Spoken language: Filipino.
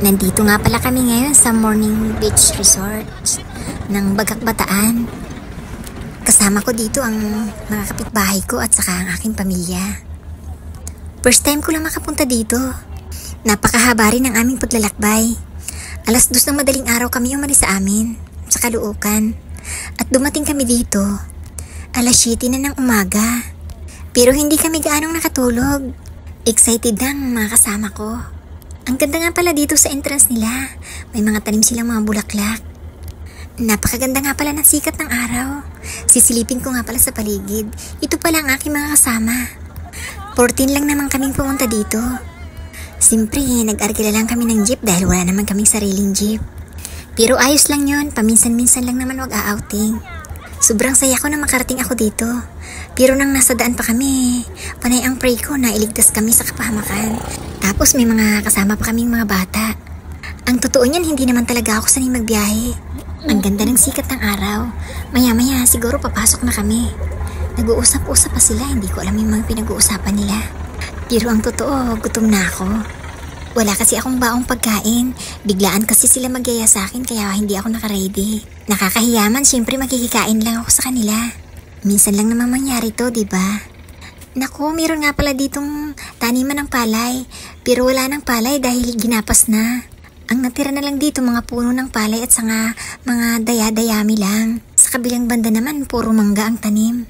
Nandito nga pala kami ngayon sa Morning Beach Resort ng Bagak Bataan. Kasama ko dito ang mga kapitbahay ko at saka ang aking pamilya. First time ko lang makapunta dito. Napakahaba rin ng aming paglalakbay. 2:00 ng madaling araw kami umalis sa amin, sa Caloocan. At dumating kami dito, 7:00 na ng umaga. Pero hindi kami gaanong nakatulog. Excited na ang mga kasama ko. Ang ganda nga pala dito sa entrance nila. May mga tanim silang mga bulaklak. Napakaganda nga pala ng sikat ng araw. Sisilipin ko nga pala sa paligid. Ito pala ang aking mga kasama. 14 lang naman kaming pumunta dito. Siyempre, nag-argila lang kami ng jeep dahil wala naman kaming sariling jeep. Pero ayos lang yun. Paminsan-minsan lang naman wag-outing. Sobrang saya ko na makarating ako dito. Pero nang nasa daan pa kami, panay ang pray ko na iligtas kami sa kapahamakan. Tapos may mga kasama pa kaming mga bata. Ang totoo niyan, hindi naman talaga ako sanay magbiyahe. Ang ganda ng sikat ng araw. Maya-maya siguro papasok na kami. Nag-uusap-usap pa sila, hindi ko alam yung mga pinag-uusapan nila. Pero ang totoo, gutom na ako. Wala kasi akong baong pagkain. Biglaan kasi sila magyaya sa akin kaya hindi ako nakaready. Nakakahiyaman, syempre makikikain lang ako sa kanila. Minsan lang naman mangyari to, diba? Naku, meron nga pala ditong taniman ng palay. Pero wala ng palay dahil ginapas na. Ang natira na lang dito mga puno ng palay at sanga mga daya-dayami lang. Sa kabilang banda naman, puro mangga ang tanim.